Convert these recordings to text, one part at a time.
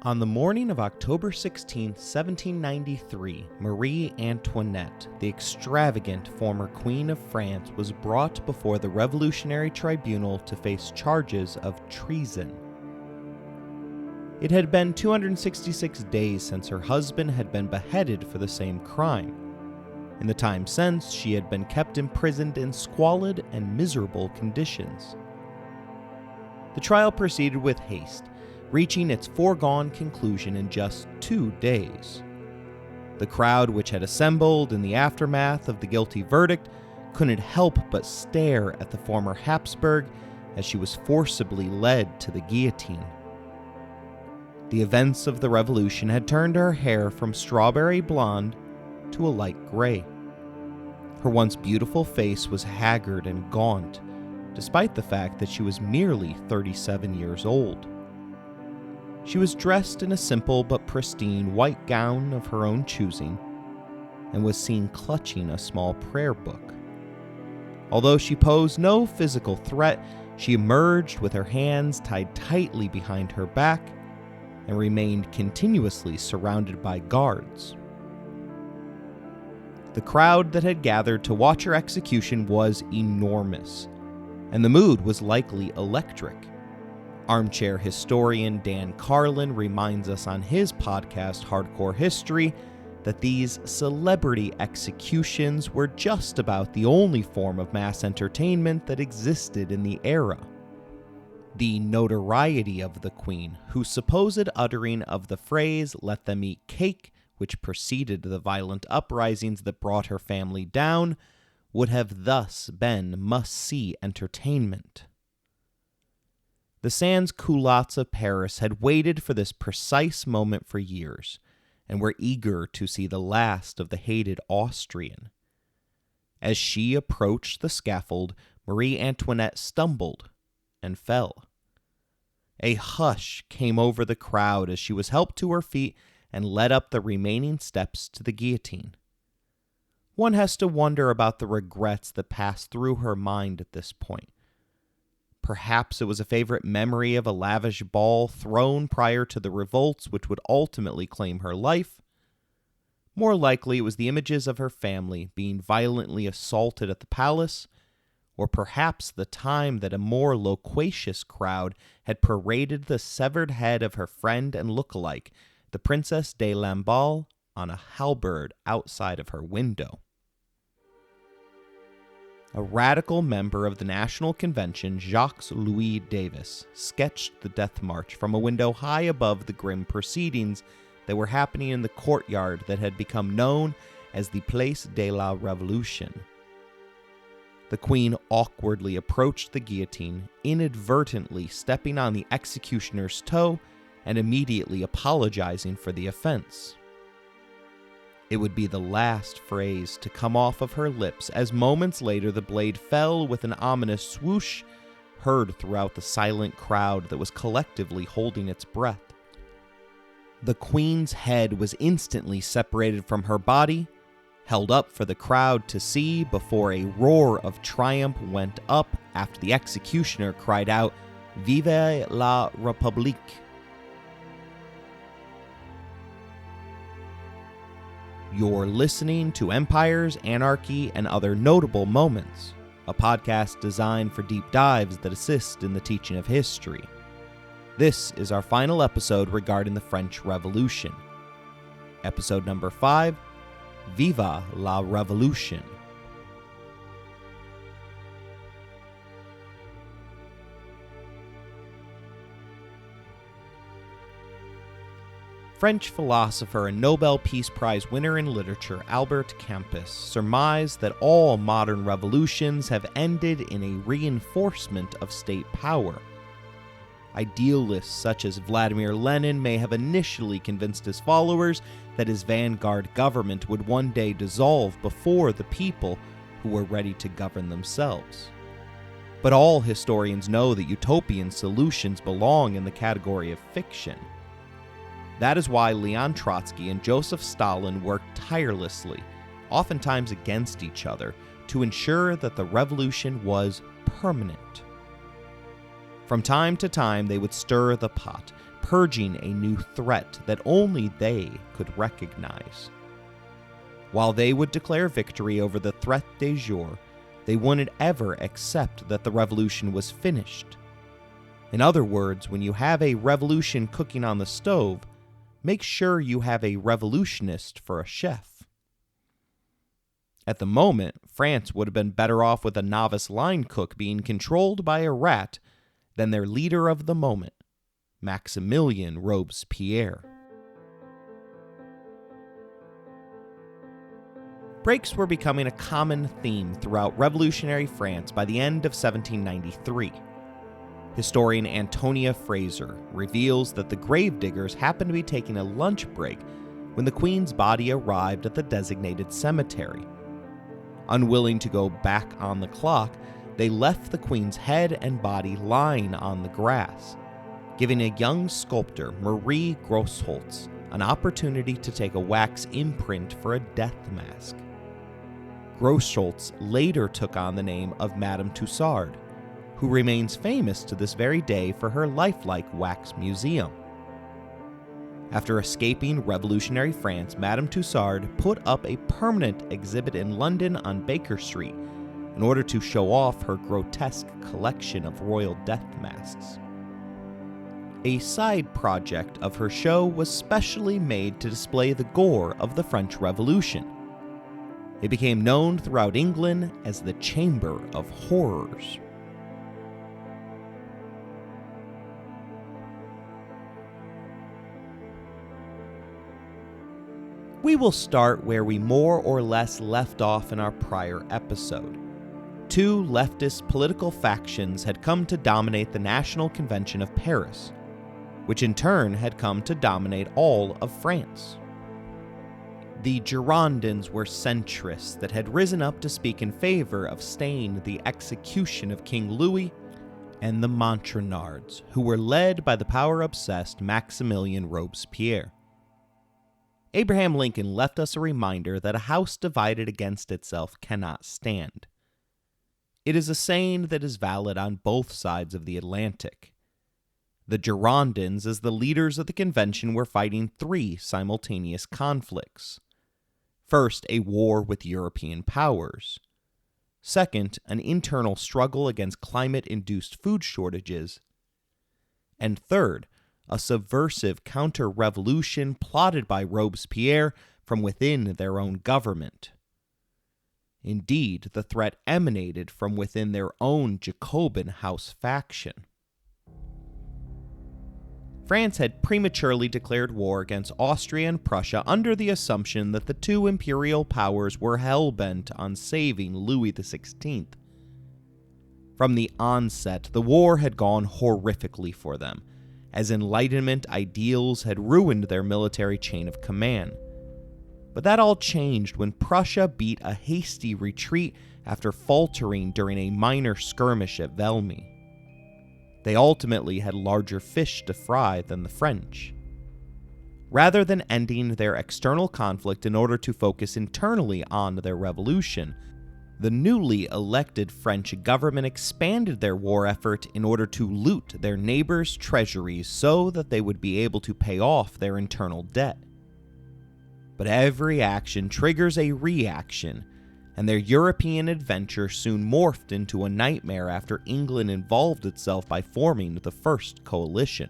On the morning of October 16, 1793, Marie Antoinette, the extravagant former Queen of France, was brought before the Revolutionary Tribunal to face charges of treason. It had been 266 days since her husband had been beheaded for the same crime. In the time since, she had been kept imprisoned in squalid and miserable conditions. The trial proceeded with haste, reaching its foregone conclusion in just 2 days. The crowd which had assembled in the aftermath of the guilty verdict couldn't help but stare at the former Habsburg as she was forcibly led to the guillotine. The events of the revolution had turned her hair from strawberry blonde to a light gray. Her once beautiful face was haggard and gaunt, despite the fact that she was merely 37 years old. She was dressed in a simple but pristine white gown of her own choosing, and was seen clutching a small prayer book. Although she posed no physical threat, she emerged with her hands tied tightly behind her back and remained continuously surrounded by guards. The crowd that had gathered to watch her execution was enormous, and the mood was likely electric. Armchair historian Dan Carlin reminds us on his podcast, Hardcore History, that these celebrity executions were just about the only form of mass entertainment that existed in the era. The notoriety of the Queen, whose supposed uttering of the phrase, "let them eat cake," which preceded the violent uprisings that brought her family down, would have thus been must-see entertainment. The sans-culottes of Paris had waited for this precise moment for years, and were eager to see the last of the hated Austrian. As she approached the scaffold, Marie Antoinette stumbled and fell. A hush came over the crowd as she was helped to her feet and led up the remaining steps to the guillotine. One has to wonder about the regrets that passed through her mind at this point. Perhaps it was a favorite memory of a lavish ball thrown prior to the revolts which would ultimately claim her life. More likely it was the images of her family being violently assaulted at the palace, or perhaps the time that a more loquacious crowd had paraded the severed head of her friend and lookalike, the Princess de Lamballe, on a halberd outside of her window. A radical member of the National Convention, Jacques-Louis Davis, sketched the death march from a window high above the grim proceedings that were happening in the courtyard that had become known as the Place de la Révolution. The Queen awkwardly approached the guillotine, inadvertently stepping on the executioner's toe and immediately apologizing for the offense. It would be the last phrase to come off of her lips as moments later the blade fell with an ominous swoosh heard throughout the silent crowd that was collectively holding its breath. The Queen's head was instantly separated from her body, held up for the crowd to see before a roar of triumph went up after the executioner cried out, "Viva la République!" You're listening to Empires, Anarchy, and Other Notable Moments, a podcast designed for deep dives that assist in the teaching of history. This is our final episode regarding the French Revolution. Episode number 5, Viva la Révolution. French philosopher and Nobel Peace Prize winner in literature Albert Camus surmised that all modern revolutions have ended in a reinforcement of state power. Idealists such as Vladimir Lenin may have initially convinced his followers that his vanguard government would one day dissolve before the people who were ready to govern themselves. But all historians know that utopian solutions belong in the category of fiction. That is why Leon Trotsky and Joseph Stalin worked tirelessly, oftentimes against each other, to ensure that the revolution was permanent. From time to time, they would stir the pot, purging a new threat that only they could recognize. While they would declare victory over the threat de jure, they wouldn't ever accept that the revolution was finished. In other words, when you have a revolution cooking on the stove, make sure you have a revolutionist for a chef. At the moment, France would have been better off with a novice line cook being controlled by a rat than their leader of the moment, Maximillian Robespierre. Breaks were becoming a common theme throughout revolutionary France by the end of 1793. Historian Antonia Fraser reveals that the gravediggers happened to be taking a lunch break when the Queen's body arrived at the designated cemetery. Unwilling to go back on the clock, they left the Queen's head and body lying on the grass, giving a young sculptor, Marie Grosholz, an opportunity to take a wax imprint for a death mask. Grosholz later took on the name of Madame Tussaud, who remains famous to this very day for her lifelike wax museum. After escaping revolutionary France, Madame Tussaud put up a permanent exhibit in London on Baker Street in order to show off her grotesque collection of royal death masks. A side project of her show was specially made to display the gore of the French Revolution. It became known throughout England as the Chamber of Horrors. We will start where we more or less left off in our prior episode. Two leftist political factions had come to dominate the National Convention of Paris, which in turn had come to dominate all of France. The Girondins were centrists that had risen up to speak in favor of staying the execution of King Louis, and the Montagnards, who were led by the power-obsessed Maximillian Robespierre. Abraham Lincoln left us a reminder that a house divided against itself cannot stand. It is a saying that is valid on both sides of the Atlantic. The Girondins, as the leaders of the convention, were fighting three simultaneous conflicts. First, a war with European powers. Second, an internal struggle against climate-induced food shortages. And third, a subversive counter-revolution plotted by Robespierre from within their own government. Indeed, the threat emanated from within their own Jacobin house faction. France had prematurely declared war against Austria and Prussia under the assumption that the two imperial powers were hell-bent on saving Louis XVI. From the onset, the war had gone horrifically for them, as Enlightenment ideals had ruined their military chain of command. But that all changed when Prussia beat a hasty retreat after faltering during a minor skirmish at Valmy. They ultimately had larger fish to fry than the French. Rather than ending their external conflict in order to focus internally on their revolution, the newly elected French government expanded their war effort in order to loot their neighbors' treasuries so that they would be able to pay off their internal debt. But every action triggers a reaction, and their European adventure soon morphed into a nightmare after England involved itself by forming the First Coalition.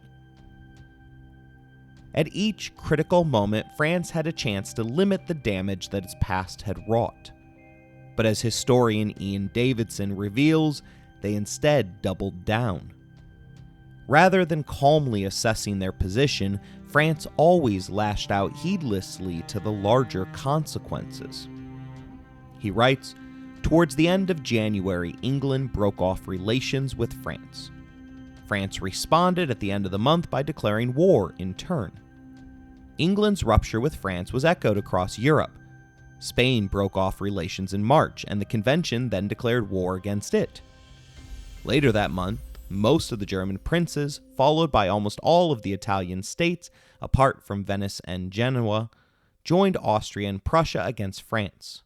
At each critical moment, France had a chance to limit the damage that its past had wrought. But as historian Ian Davidson reveals, they instead doubled down. Rather than calmly assessing their position, France always lashed out heedlessly to the larger consequences. He writes, towards the end of January, England broke off relations with France. France responded at the end of the month by declaring war in turn. England's rupture with France was echoed across Europe. Spain broke off relations in March, and the convention then declared war against it. Later that month, most of the German princes, followed by almost all of the Italian states, apart from Venice and Genoa, joined Austria and Prussia against France.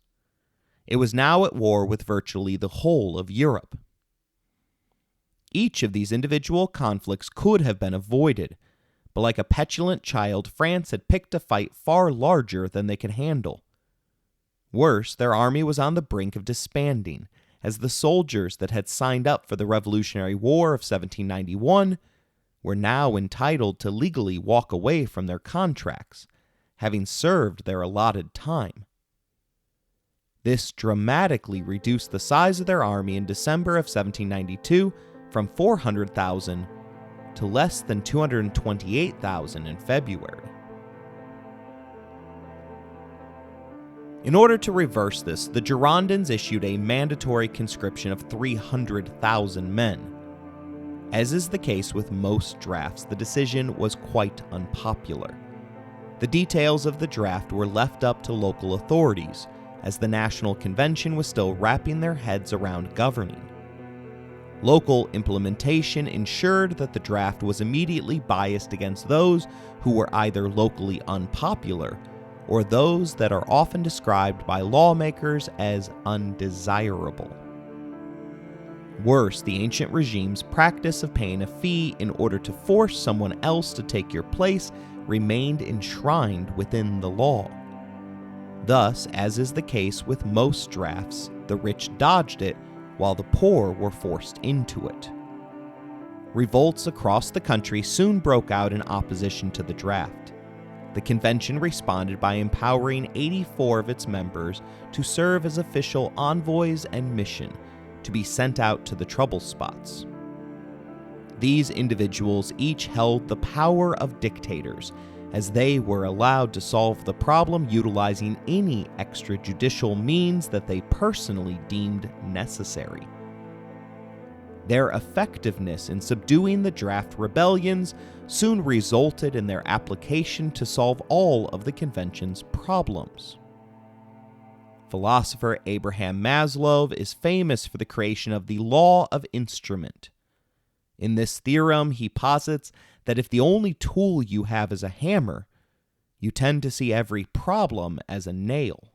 It was now at war with virtually the whole of Europe. Each of these individual conflicts could have been avoided, but like a petulant child, France had picked a fight far larger than they could handle. Worse, their army was on the brink of disbanding, as the soldiers that had signed up for the Revolutionary War of 1791 were now entitled to legally walk away from their contracts, having served their allotted time. This dramatically reduced the size of their army in December of 1792 from 400,000 to less than 228,000 in February. In order to reverse this, the Girondins issued a mandatory conscription of 300,000 men. As is the case with most drafts, the decision was quite unpopular. The details of the draft were left up to local authorities, as the National Convention was still wrapping their heads around governing. Local implementation ensured that the draft was immediately biased against those who were either locally unpopular or those that are often described by lawmakers as undesirable. Worse, the ancient regime's practice of paying a fee in order to force someone else to take your place remained enshrined within the law. Thus, as is the case with most drafts, the rich dodged it while the poor were forced into it. Revolts across the country soon broke out in opposition to the draft. The convention responded by empowering 84 of its members to serve as official envoys and mission to be sent out to the trouble spots. These individuals each held the power of dictators, as they were allowed to solve the problem utilizing any extrajudicial means that they personally deemed necessary. Their effectiveness in subduing the draft rebellions soon resulted in their application to solve all of the convention's problems. Philosopher Abraham Maslow is famous for the creation of the law of instrument. In this theorem, he posits that if the only tool you have is a hammer, you tend to see every problem as a nail.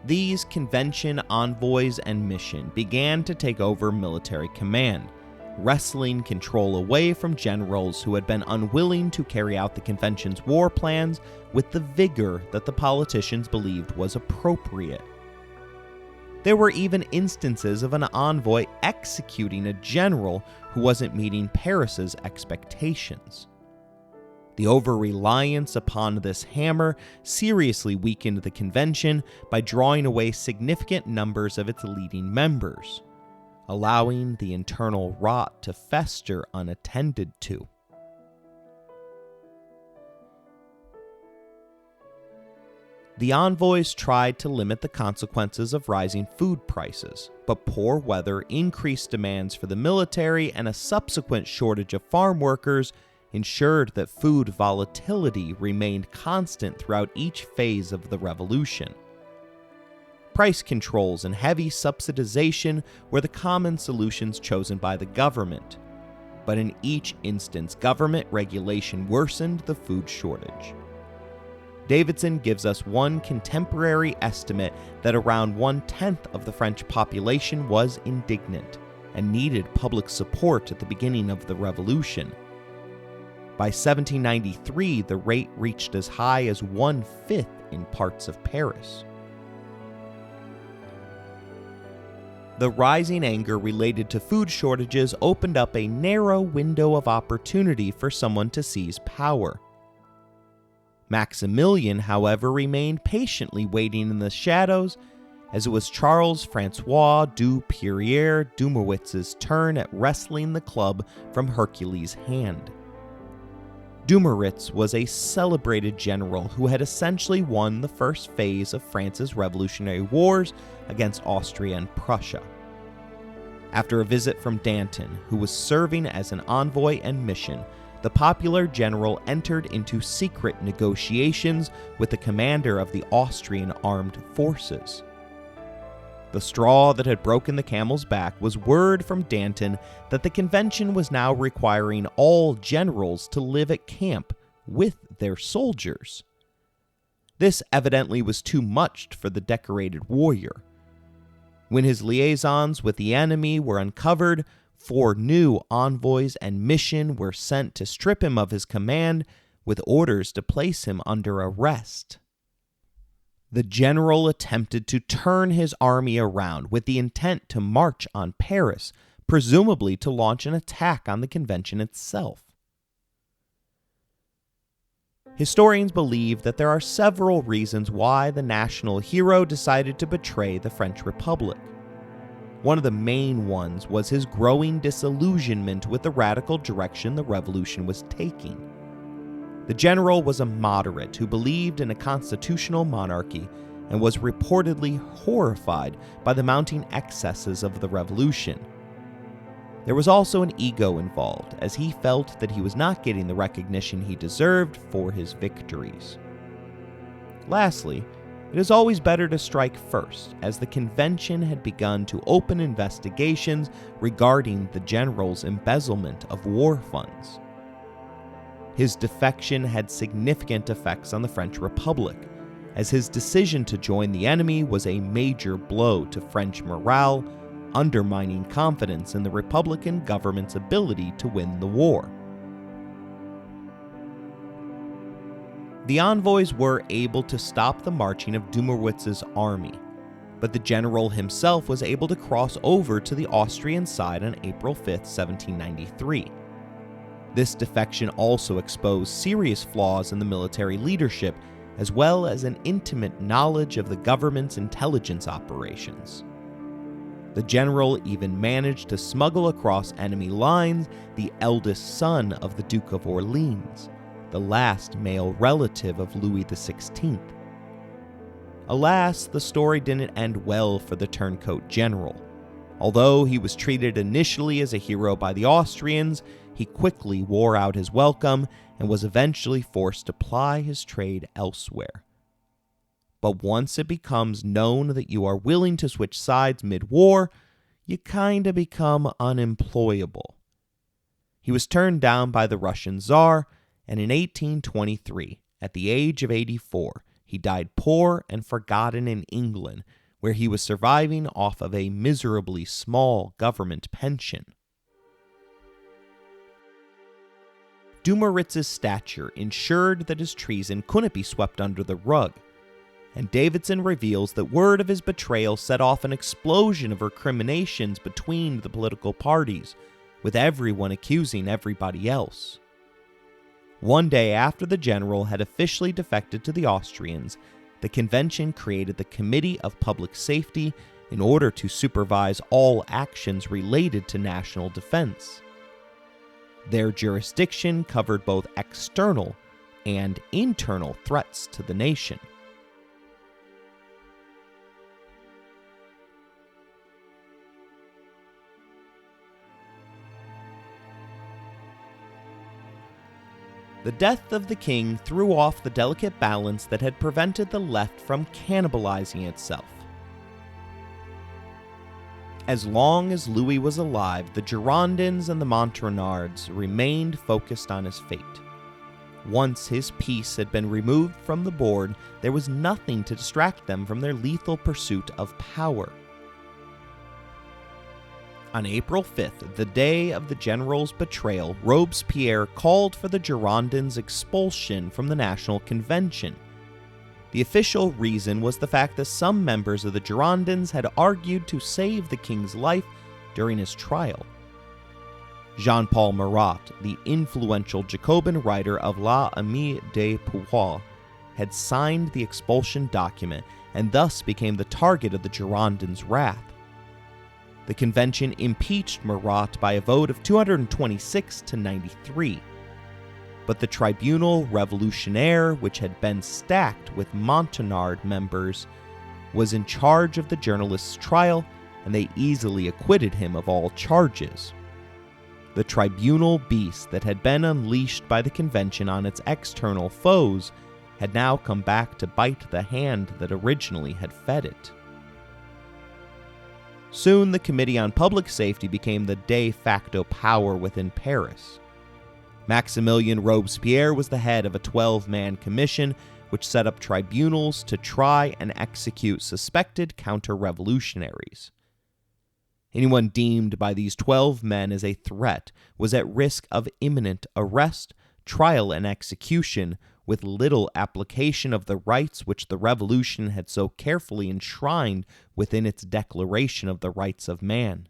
These convention envoys and mission began to take over military command, wresting control away from generals who had been unwilling to carry out the convention's war plans with the vigor that the politicians believed was appropriate. There were even instances of an envoy executing a general who wasn't meeting Paris's expectations. The over-reliance upon this hammer seriously weakened the convention by drawing away significant numbers of its leading members, allowing the internal rot to fester unattended to. The envoys tried to limit the consequences of rising food prices, but poor weather, increased demands for the military, and a subsequent shortage of farm workers ensured that food volatility remained constant throughout each phase of the revolution. Price controls and heavy subsidization were the common solutions chosen by the government, but in each instance, government regulation worsened the food shortage. Davidson gives us one contemporary estimate that around 1/10 of the French population was indignant and needed public support at the beginning of the revolution. By 1793, the rate reached as high as 1/5 in parts of Paris. The rising anger related to food shortages opened up a narrow window of opportunity for someone to seize power. Maximillian, however, remained patiently waiting in the shadows, as it was Charles Francois du Pirrier-Dumouriez's turn at wresting the club from Hercules' hand. Dumouriez was a celebrated general who had essentially won the first phase of France's revolutionary wars against Austria and Prussia. After a visit from Danton, who was serving as an envoy and mission, the popular general entered into secret negotiations with the commander of the Austrian armed forces. The straw that had broken the camel's back was word from Danton that the convention was now requiring all generals to live at camp with their soldiers. This evidently was too much for the decorated warrior. When his liaisons with the enemy were uncovered, 4 new envoys and mission were sent to strip him of his command with orders to place him under arrest. The general attempted to turn his army around with the intent to march on Paris, presumably to launch an attack on the convention itself. Historians believe that there are several reasons why the national hero decided to betray the French Republic. One of the main ones was his growing disillusionment with the radical direction the revolution was taking. The general was a moderate who believed in a constitutional monarchy and was reportedly horrified by the mounting excesses of the revolution. There was also an ego involved, as he felt that he was not getting the recognition he deserved for his victories. Lastly, it is always better to strike first, as the convention had begun to open investigations regarding the general's embezzlement of war funds. His defection had significant effects on the French Republic, as his decision to join the enemy was a major blow to French morale, undermining confidence in the Republican government's ability to win the war. The envoys were able to stop the marching of Dumouriez's army, but the general himself was able to cross over to the Austrian side on April 5, 1793. This defection also exposed serious flaws in the military leadership, as well as an intimate knowledge of the government's intelligence operations. The general even managed to smuggle across enemy lines the eldest son of the Duke of Orleans, the last male relative of Louis XVI. Alas, the story didn't end well for the turncoat general. Although he was treated initially as a hero by the Austrians, he quickly wore out his welcome and was eventually forced to ply his trade elsewhere. But once it becomes known that you are willing to switch sides mid-war, you kinda become unemployable. He was turned down by the Russian Tsar, and in 1823, at the age of 84, he died poor and forgotten in England, where he was surviving off of a miserably small government pension. Dumouriez's stature ensured that his treason couldn't be swept under the rug, and Davidson reveals that word of his betrayal set off an explosion of recriminations between the political parties, with everyone accusing everybody else. One day after the general had officially defected to the Austrians, the convention created the Committee of Public Safety in order to supervise all actions related to national defense. Their jurisdiction covered both external and internal threats to the nation. The death of the king threw off the delicate balance that had prevented the left from cannibalizing itself. As long as Louis was alive, the Girondins and the Montagnards remained focused on his fate. Once his peace had been removed from the board, there was nothing to distract them from their lethal pursuit of power. On April 5th, the day of the general's betrayal, Robespierre called for the Girondins' expulsion from the National Convention. The official reason was the fact that some members of the Girondins had argued to save the king's life during his trial. Jean-Paul Marat, the influential Jacobin writer of La Amie des Pouvoirs, had signed the expulsion document and thus became the target of the Girondins' wrath. The convention impeached Marat by a vote of 226 to 93. But the Tribunal Revolutionnaire, which had been stacked with Montagnard members, was in charge of the journalist's trial, and they easily acquitted him of all charges. The tribunal beast that had been unleashed by the convention on its external foes had now come back to bite the hand that originally had fed it. Soon, the Committee on Public Safety became the de facto power within Paris. Maximillian Robespierre was the head of a 12-man commission which set up tribunals to try and execute suspected counter-revolutionaries. Anyone deemed by these 12 men as a threat was at risk of imminent arrest, trial, and execution, with little application of the rights which the Revolution had so carefully enshrined within its Declaration of the Rights of Man.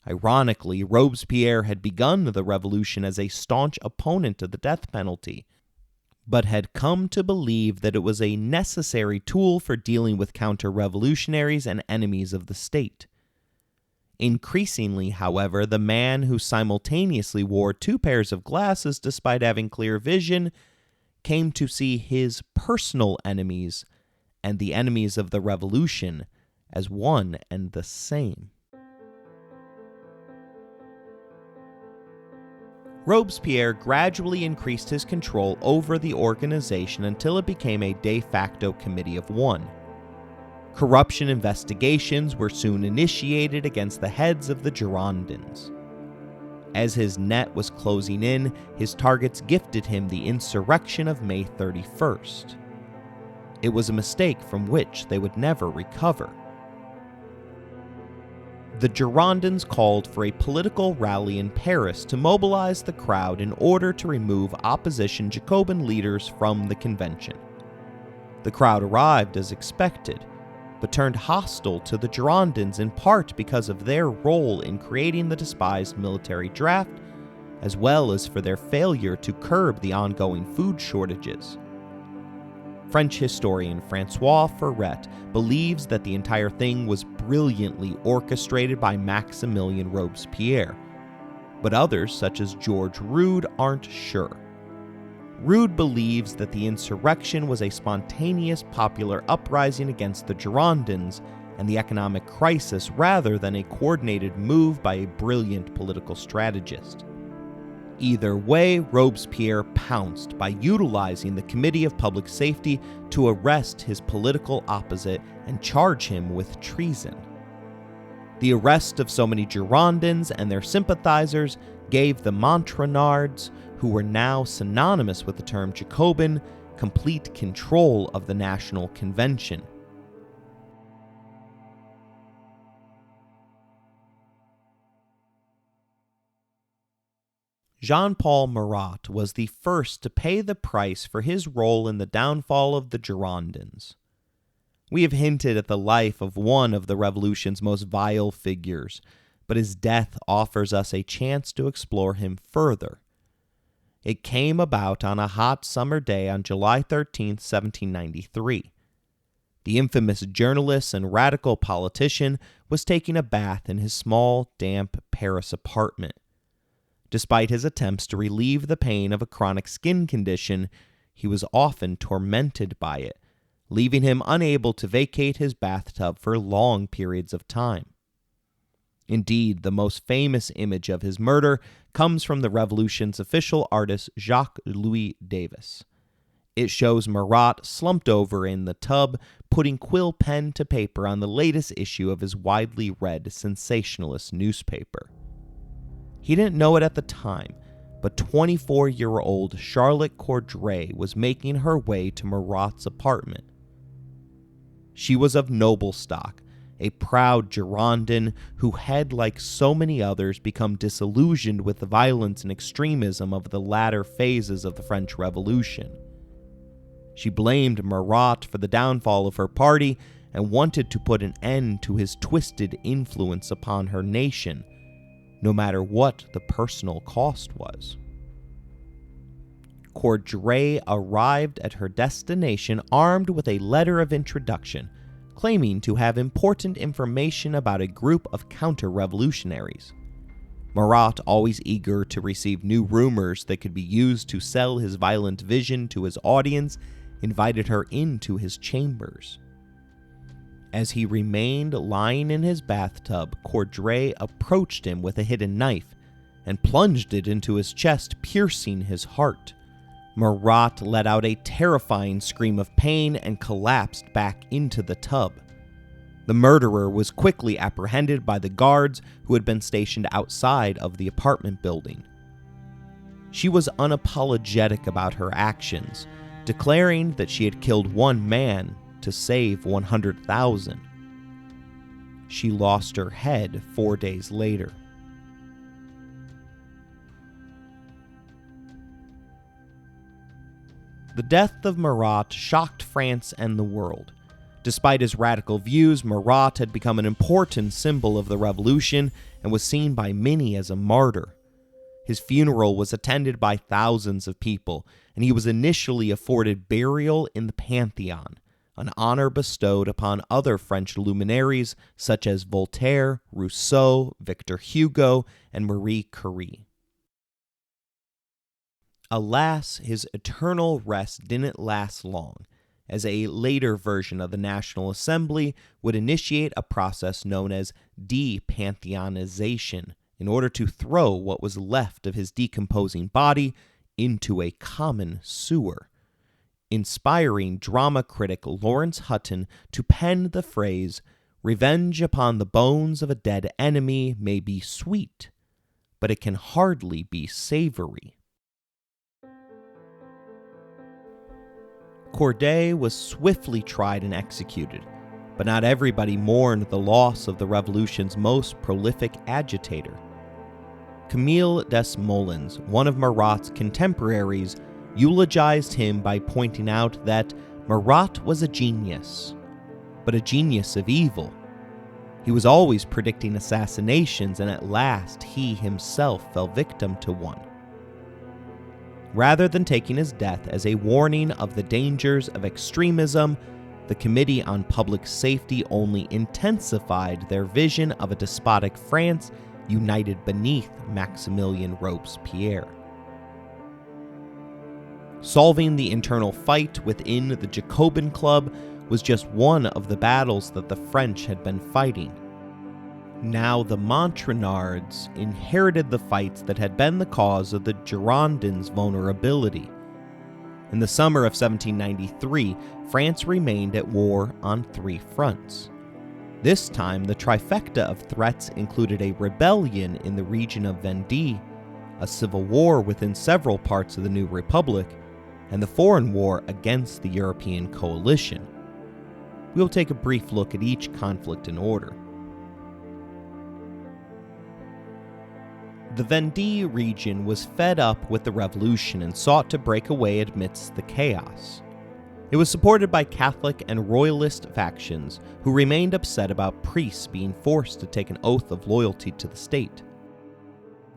Ironically, Robespierre had begun the Revolution as a staunch opponent of the death penalty, but had come to believe that it was a necessary tool for dealing with counter-revolutionaries and enemies of the state. Increasingly, however, the man who simultaneously wore 2 pairs of glasses despite having clear vision came to see his personal enemies and the enemies of the revolution as one and the same. Robespierre gradually increased his control over the organization until it became a de facto committee of one. Corruption investigations were soon initiated against the heads of the Girondins. As his net was closing in, his targets gifted him the insurrection of May 31st. It was a mistake from which they would never recover. The Girondins called for a political rally in Paris to mobilize the crowd in order to remove opposition Jacobin leaders from the convention. The crowd arrived as expected, but turned hostile to the Girondins in part because of their role in creating the despised military draft, as well as for their failure to curb the ongoing food shortages. French historian François Furet believes that the entire thing was brilliantly orchestrated by Maximillian Robespierre, but others, such as George Rood, aren't sure. Rood believes that the insurrection was a spontaneous popular uprising against the Girondins and the economic crisis rather than a coordinated move by a brilliant political strategist. Either way, Robespierre pounced by utilizing the Committee of Public Safety to arrest his political opposite and charge him with treason. The arrest of so many Girondins and their sympathizers gave the Montagnards, who were now synonymous with the term Jacobin, complete control of the National Convention. Jean-Paul Marat was the first to pay the price for his role in the downfall of the Girondins. We have hinted at the life of one of the Revolution's most vile figures, but his death offers us a chance to explore him further. It came about on a hot summer day on July 13, 1793. The infamous journalist and radical politician was taking a bath in his small, damp Paris apartment. Despite his attempts to relieve the pain of a chronic skin condition, he was often tormented by it, leaving him unable to vacate his bathtub for long periods of time. Indeed, the most famous image of his murder comes from the Revolution's official artist Jacques-Louis Davis. It shows Marat slumped over in the tub, putting quill pen to paper on the latest issue of his widely read sensationalist newspaper. He didn't know it at the time, but 24-year-old Charlotte Cordray was making her way to Marat's apartment. She was of noble stock, a proud Girondin who had, like so many others, become disillusioned with the violence and extremism of the latter phases of the French Revolution. She blamed Marat for the downfall of her party and wanted to put an end to his twisted influence upon her nation, no matter what the personal cost was. Cordray arrived at her destination armed with a letter of introduction, claiming to have important information about a group of counter-revolutionaries. Marat, always eager to receive new rumors that could be used to sell his violent vision to his audience, invited her into his chambers. As he remained lying in his bathtub, Cordray approached him with a hidden knife and plunged it into his chest, piercing his heart. Marat let out a terrifying scream of pain and collapsed back into the tub. The murderer was quickly apprehended by the guards who had been stationed outside of the apartment building. She was unapologetic about her actions, declaring that she had killed one man to save 100,000. she lost her head 4 days later. The death of Marat shocked France and the world. Despite his radical views, Marat had become an important symbol of the revolution and was seen by many as a martyr. His funeral was attended by thousands of people, and he was initially afforded burial in the Pantheon, an honor bestowed upon other French luminaries such as Voltaire, Rousseau, Victor Hugo, and Marie Curie. Alas, his eternal rest didn't last long, as a later version of the National Assembly would initiate a process known as de-pantheonization in order to throw what was left of his decomposing body into a common sewer, inspiring drama critic Lawrence Hutton to pen the phrase, "Revenge upon the bones of a dead enemy may be sweet, but it can hardly be savory." Corday was swiftly tried and executed, but not everybody mourned the loss of the revolution's most prolific agitator. Camille Desmoulins, one of Marat's contemporaries, eulogized him by pointing out that Marat was a genius, but a genius of evil. He was always predicting assassinations, and at last he himself fell victim to one. Rather than taking his death as a warning of the dangers of extremism, the Committee on Public Safety only intensified their vision of a despotic France united beneath Maximillian Robespierre. Solving the internal fight within the Jacobin Club was just one of the battles that the French had been fighting. Now the Montagnards inherited the fights that had been the cause of the Girondins' vulnerability. In the summer of 1793, France remained at war on 3 fronts. This time, the trifecta of threats included a rebellion in the region of Vendée, a civil war within several parts of the new republic, and the foreign war against the European coalition. We'll take a brief look at each conflict in order. The Vendée region was fed up with the revolution and sought to break away amidst the chaos. It was supported by Catholic and Royalist factions who remained upset about priests being forced to take an oath of loyalty to the state.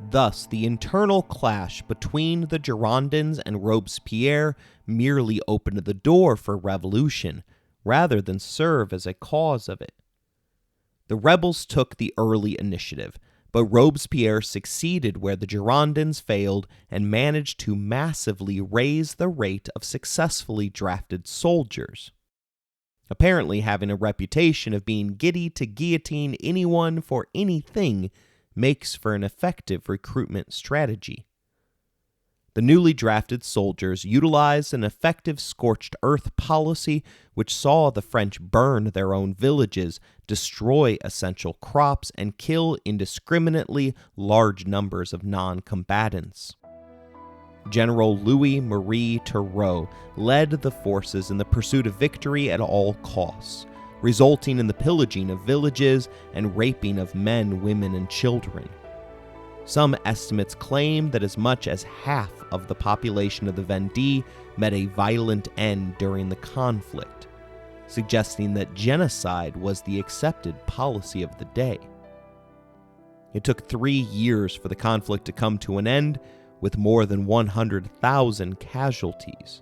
Thus, the internal clash between the Girondins and Robespierre merely opened the door for revolution, rather than serve as a cause of it. The rebels took the early initiative, but Robespierre succeeded where the Girondins failed and managed to massively raise the rate of successfully drafted soldiers. Apparently, having a reputation of being giddy to guillotine anyone for anything makes for an effective recruitment strategy. The newly drafted soldiers utilized an effective scorched earth policy which saw the French burn their own villages, destroy essential crops, and kill indiscriminately large numbers of non-combatants. General Louis-Marie Turreau led the forces in the pursuit of victory at all costs, resulting in the pillaging of villages and raping of men, women, and children. Some estimates claim that as much as half of the population of the Vendée met a violent end during the conflict, suggesting that genocide was the accepted policy of the day. It took 3 years for the conflict to come to an end, with more than 100,000 casualties.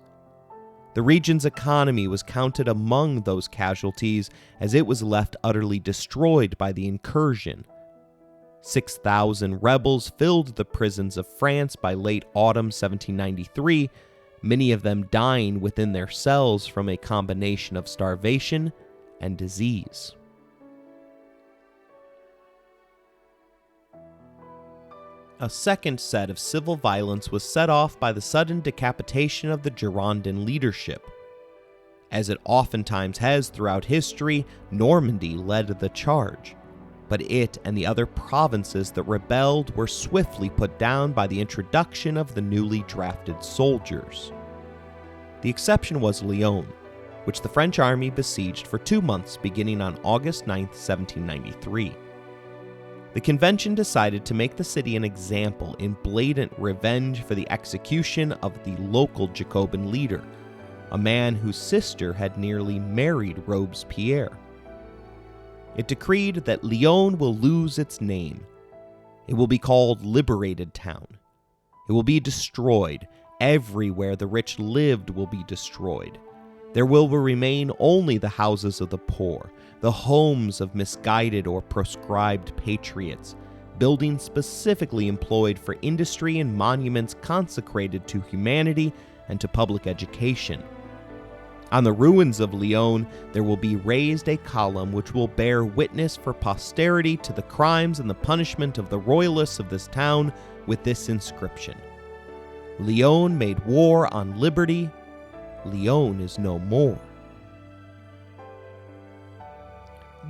The region's economy was counted among those casualties as it was left utterly destroyed by the incursion. 6,000 rebels filled the prisons of France by late autumn 1793, many of them dying within their cells from a combination of starvation and disease. A second set of civil violence was set off by the sudden decapitation of the Girondin leadership. As it oftentimes has throughout history, Normandy led the charge, but it and the other provinces that rebelled were swiftly put down by the introduction of the newly drafted soldiers. The exception was Lyon, which the French army besieged for 2 months beginning on August 9, 1793. The convention decided to make the city an example in blatant revenge for the execution of the local Jacobin leader, a man whose sister had nearly married Robespierre. It decreed that Lyon will lose its name. It will be called Liberated Town. It will be destroyed. Everywhere the rich lived will be destroyed. There will remain only the houses of the poor, the homes of misguided or proscribed patriots, buildings specifically employed for industry and monuments consecrated to humanity and to public education. On the ruins of Lyon, there will be raised a column which will bear witness for posterity to the crimes and the punishment of the royalists of this town with this inscription: Lyon made war on liberty. Lyon is no more.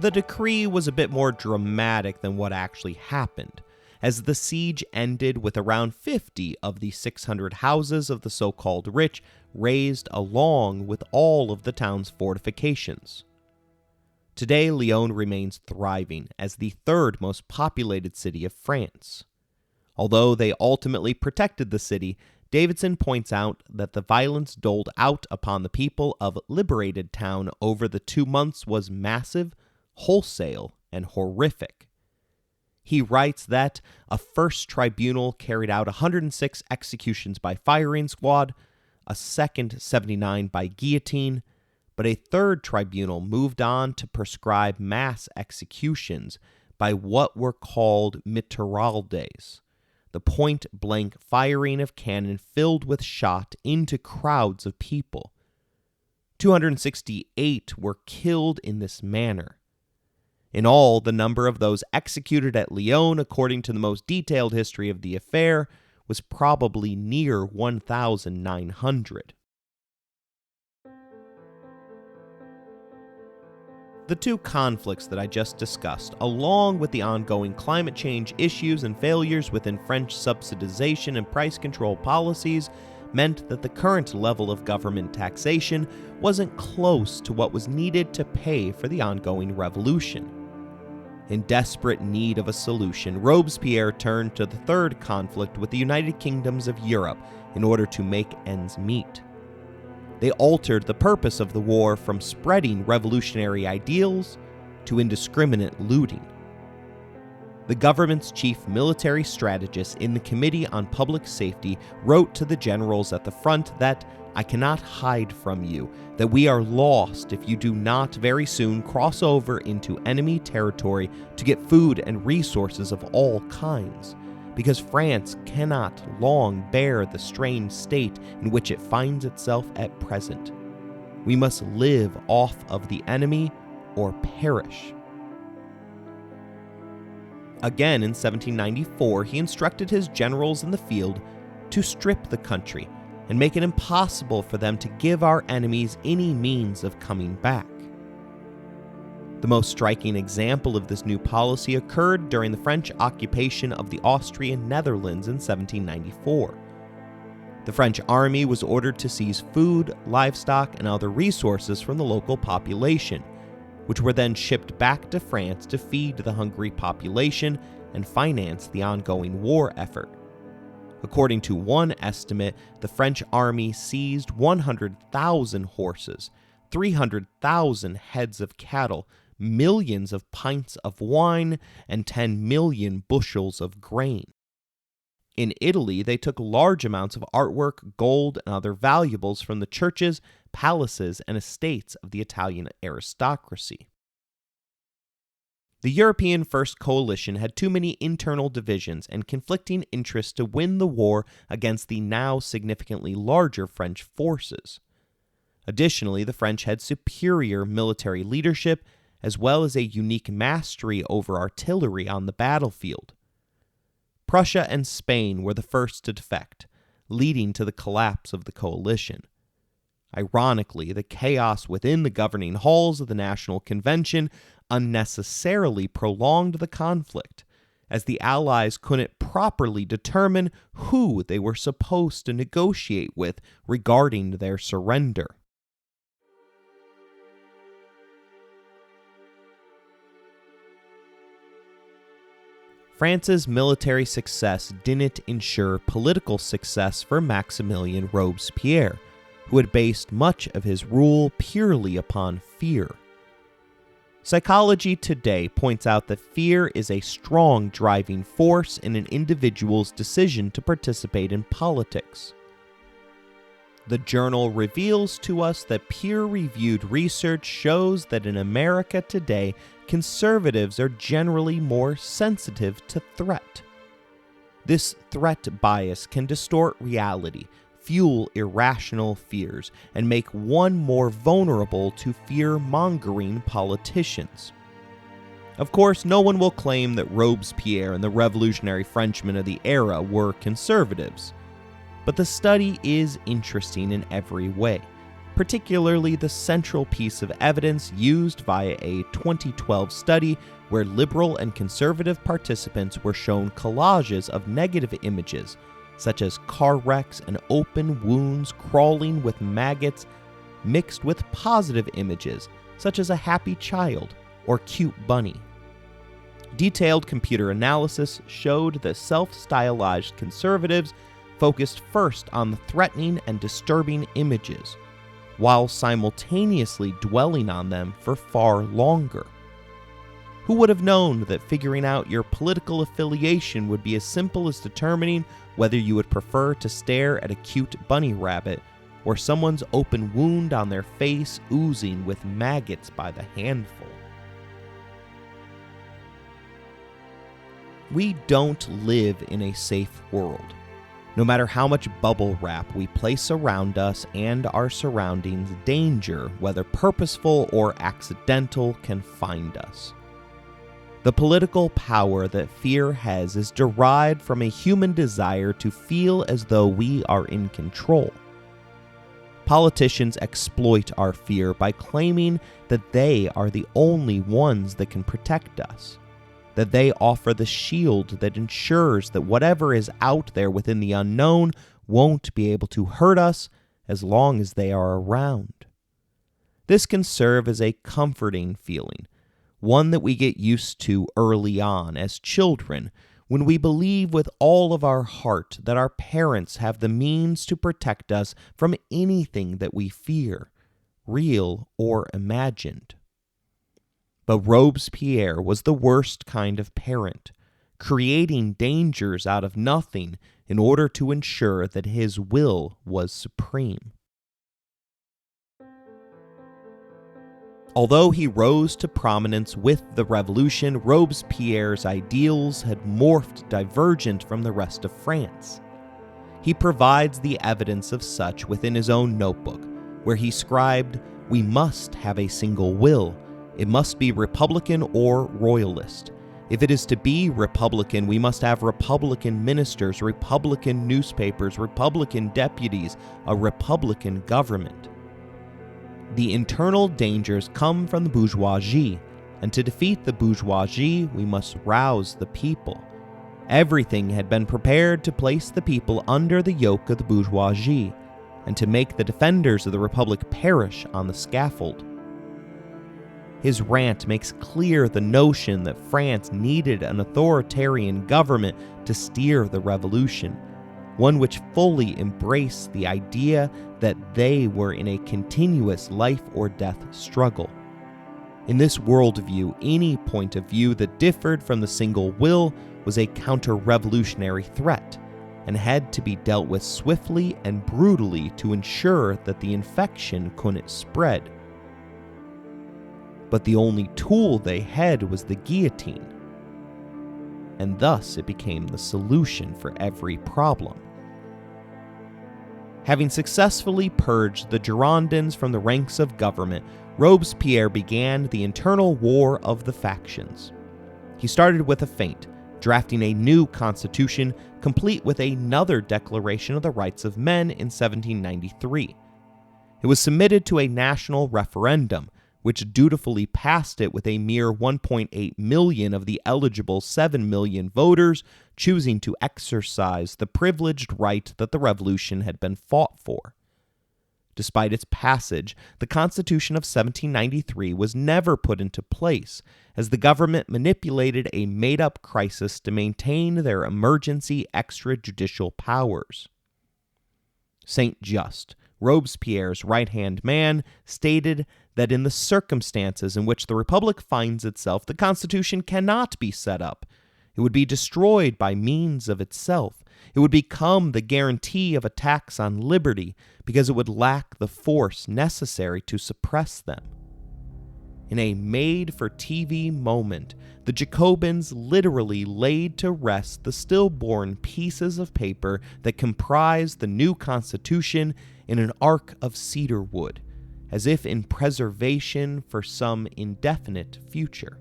The decree was a bit more dramatic than what actually happened, as the siege ended with around 50 of the 600 houses of the so-called rich razed along with all of the town's fortifications. Today, Lyon remains thriving as the third most populated city of France. Although they ultimately protected the city, Davidson points out that the violence doled out upon the people of Liberated Town over the 2 months was massive, wholesale, and horrific. He writes that a first tribunal carried out 106 executions by firing squad, a second 79 by guillotine, but a third tribunal moved on to prescribe mass executions by what were called mitraillettes, the point-blank firing of cannon filled with shot into crowds of people. 268 were killed in this manner. In all, the number of those executed at Lyon, according to the most detailed history of the affair, was probably near 1,900. The two conflicts that I just discussed, along with the ongoing climate change issues and failures within French subsidization and price control policies, meant that the current level of government taxation wasn't close to what was needed to pay for the ongoing revolution. In desperate need of a solution, Robespierre turned to the third conflict with the United Kingdoms of Europe in order to make ends meet. They altered the purpose of the war from spreading revolutionary ideals to indiscriminate looting. The government's chief military strategist in the Committee on Public Safety wrote to the generals at the front that, "I cannot hide from you that we are lost if you do not very soon cross over into enemy territory to get food and resources of all kinds, because France cannot long bear the strained state in which it finds itself at present. We must live off of the enemy or perish." Again, in 1794, he instructed his generals in the field to strip the country and make it impossible for them to give our enemies any means of coming back. The most striking example of this new policy occurred during the French occupation of the Austrian Netherlands in 1794. The French army was ordered to seize food, livestock, and other resources from the local population, which were then shipped back to France to feed the hungry population and finance the ongoing war effort. According to one estimate, the French army seized 100,000 horses, 300,000 heads of cattle, millions of pints of wine, and 10 million bushels of grain. In Italy, they took large amounts of artwork, gold, and other valuables from the churches, palaces, and estates of the Italian aristocracy. The European First Coalition had too many internal divisions and conflicting interests to win the war against the now significantly larger French forces. Additionally, the French had superior military leadership as well as a unique mastery over artillery on the battlefield. Prussia and Spain were the first to defect, leading to the collapse of the coalition. Ironically, the chaos within the governing halls of the National Convention unnecessarily prolonged the conflict, as the Allies couldn't properly determine who they were supposed to negotiate with regarding their surrender. France's military success didn't ensure political success for Maximillian Robespierre, who had based much of his rule purely upon fear. Psychology today points out that fear is a strong driving force in an individual's decision to participate in politics. The journal reveals to us that peer-reviewed research shows that in America today, conservatives are generally more sensitive to threat. This threat bias can distort reality, fuel irrational fears, and make one more vulnerable to fear-mongering politicians. Of course, no one will claim that Robespierre and the revolutionary Frenchmen of the era were conservatives. But the study is interesting in every way, particularly the central piece of evidence used via a 2012 study where liberal and conservative participants were shown collages of negative images, such as car wrecks and open wounds crawling with maggots, mixed with positive images, such as a happy child or cute bunny. Detailed computer analysis showed that self-stylized conservatives focused first on the threatening and disturbing images, while simultaneously dwelling on them for far longer. Who would have known that figuring out your political affiliation would be as simple as determining whether you would prefer to stare at a cute bunny rabbit or someone's open wound on their face oozing with maggots by the handful? We don't live in a safe world. No matter how much bubble wrap we place around us and our surroundings, danger, whether purposeful or accidental, can find us. The political power that fear has is derived from a human desire to feel as though we are in control. Politicians exploit our fear by claiming that they are the only ones that can protect us, that they offer the shield that ensures that whatever is out there within the unknown won't be able to hurt us as long as they are around. This can serve as a comforting feeling, one that we get used to early on as children, when we believe with all of our heart that our parents have the means to protect us from anything that we fear, real or imagined. But Robespierre was the worst kind of parent, creating dangers out of nothing in order to ensure that his will was supreme. Although he rose to prominence with the revolution, Robespierre's ideals had morphed divergent from the rest of France. He provides the evidence of such within his own notebook, where he scribed, "We must have a single will. It must be Republican or Royalist. If it is to be Republican, we must have Republican ministers, Republican newspapers, Republican deputies, a Republican government." The internal dangers come from the bourgeoisie, and to defeat the bourgeoisie, we must rouse the people. Everything had been prepared to place the people under the yoke of the bourgeoisie, and to make the defenders of the Republic perish on the scaffold. His rant makes clear the notion that France needed an authoritarian government to steer the revolution, one which fully embraced the idea that they were in a continuous life-or-death struggle. In this worldview, any point of view that differed from the single will was a counter-revolutionary threat, and had to be dealt with swiftly and brutally to ensure that the infection couldn't spread. But the only tool they had was the guillotine, and thus it became the solution for every problem. Having successfully purged the Girondins from the ranks of government, Robespierre began the internal war of the factions. He started with a feint, drafting a new constitution complete with another Declaration of the Rights of Men in 1793. It was submitted to a national referendum, which dutifully passed it with a mere 1.8 million of the eligible 7 million voters choosing to exercise the privileged right that the revolution had been fought for. Despite its passage, the Constitution of 1793 was never put into place, as the government manipulated a made-up crisis to maintain their emergency extrajudicial powers. Saint Just, Robespierre's right-hand man, stated that in the circumstances in which the Republic finds itself, the Constitution cannot be set up. It would be destroyed by means of itself. It would become the guarantee of attacks on liberty because it would lack the force necessary to suppress them. In a made-for-TV moment, the Jacobins literally laid to rest the stillborn pieces of paper that comprised the new Constitution in an ark of cedar wood, as if in preservation for some indefinite future.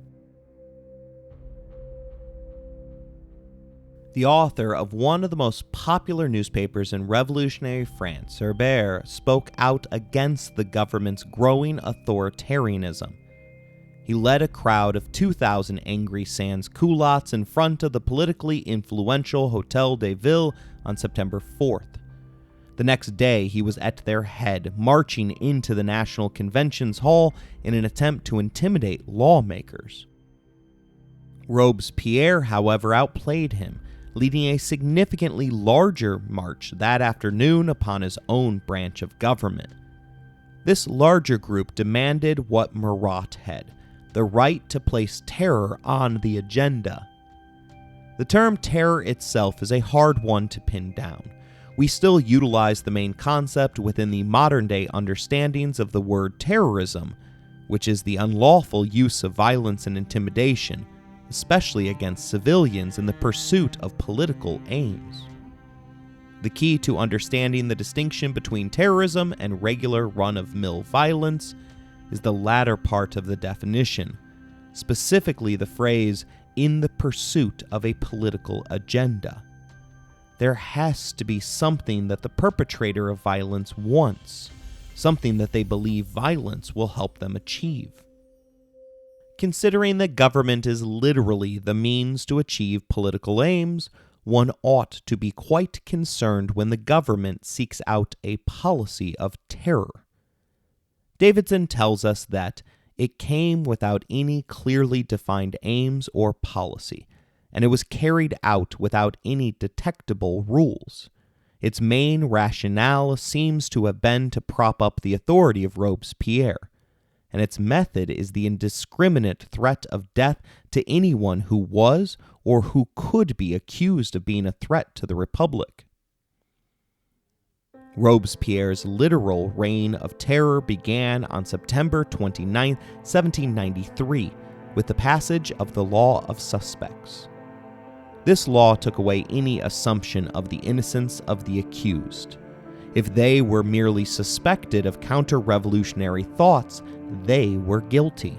The author of one of the most popular newspapers in revolutionary France, Robespierre, spoke out against the government's growing authoritarianism. He led a crowd of 2,000 angry sans-culottes in front of the politically influential Hôtel de Ville on September 4th. The next day, he was at their head, marching into the National Convention's hall in an attempt to intimidate lawmakers. Robespierre, however, outplayed him, leading a significantly larger march that afternoon upon his own branch of government. This larger group demanded what Marat had, the right to place terror on the agenda. The term terror itself is a hard one to pin down. We still utilize the main concept within the modern-day understandings of the word terrorism, which is the unlawful use of violence and intimidation, especially against civilians in the pursuit of political aims. The key to understanding the distinction between terrorism and regular run-of-mill violence is the latter part of the definition, specifically the phrase, "in the pursuit of a political agenda." There has to be something that the perpetrator of violence wants, something that they believe violence will help them achieve. Considering that government is literally the means to achieve political aims, one ought to be quite concerned when the government seeks out a policy of terror. Davidson tells us that it came without any clearly defined aims or policy, and it was carried out without any detectable rules. Its main rationale seems to have been to prop up the authority of Robespierre, and its method is the indiscriminate threat of death to anyone who was or who could be accused of being a threat to the Republic. Robespierre's literal reign of terror began on September 29, 1793, with the passage of the Law of Suspects. This law took away any assumption of the innocence of the accused. If they were merely suspected of counter-revolutionary thoughts, they were guilty.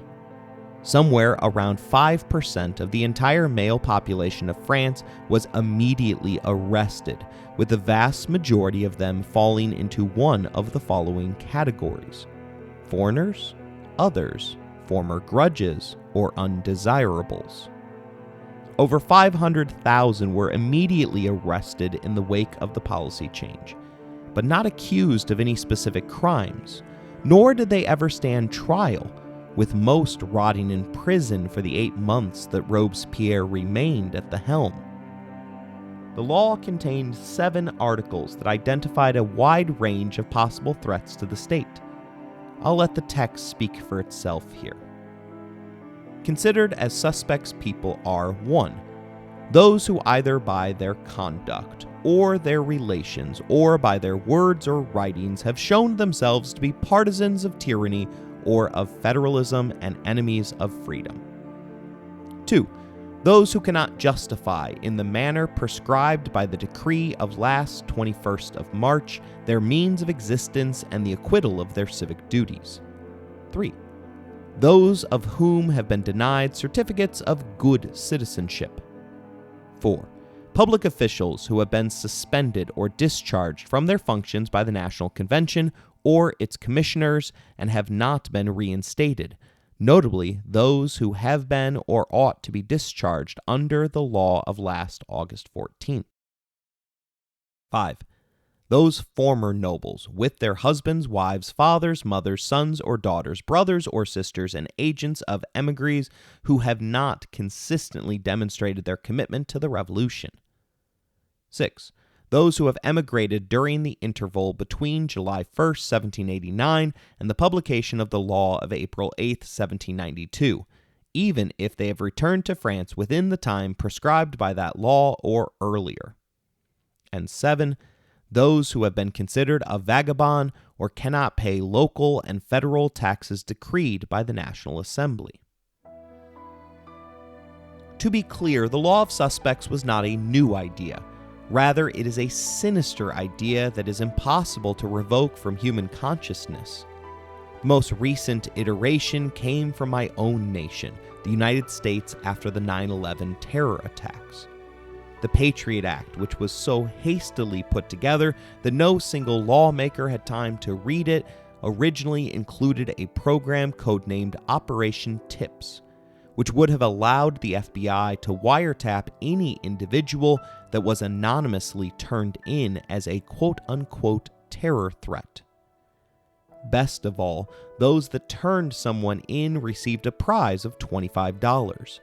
Somewhere around 5% of the entire male population of France was immediately arrested, with the vast majority of them falling into one of the following categories: foreigners, others, former grudges, or undesirables. Over 500,000 were immediately arrested in the wake of the policy change, but not accused of any specific crimes, nor did they ever stand trial, with most rotting in prison for the 8 months that Robespierre remained at the helm. The law contained 7 articles that identified a wide range of possible threats to the state. I'll let the text speak for itself here. Considered as suspects people are 1. Those who either by their conduct or their relations or by their words or writings have shown themselves to be partisans of tyranny or of federalism and enemies of freedom. 2. Those who cannot justify in the manner prescribed by the decree of last 21st of March their means of existence and the acquittal of their civic duties. 3. Those of whom have been denied certificates of good citizenship. 4. Public officials who have been suspended or discharged from their functions by the National Convention or its commissioners and have not been reinstated, notably those who have been or ought to be discharged under the law of last August 14th. 5. Those former nobles, with their husbands, wives, fathers, mothers, sons or daughters, brothers or sisters, and agents of emigres who have not consistently demonstrated their commitment to the revolution. 6. Those who have emigrated during the interval between July 1st, 1789 and the publication of the law of April 8th, 1792, even if they have returned to France within the time prescribed by that law or earlier. And 7. Those who have been considered a vagabond or cannot pay local and federal taxes decreed by the National Assembly. To be clear, the law of suspects was not a new idea. Rather, it is a sinister idea that is impossible to revoke from human consciousness. The most recent iteration came from my own nation, the United States, after the 9/11 terror attacks. The Patriot Act, which was so hastily put together that no single lawmaker had time to read it, originally included a program codenamed Operation TIPS, which would have allowed the FBI to wiretap any individual that was anonymously turned in as a quote-unquote terror threat. Best of all, those that turned someone in received a prize of $25,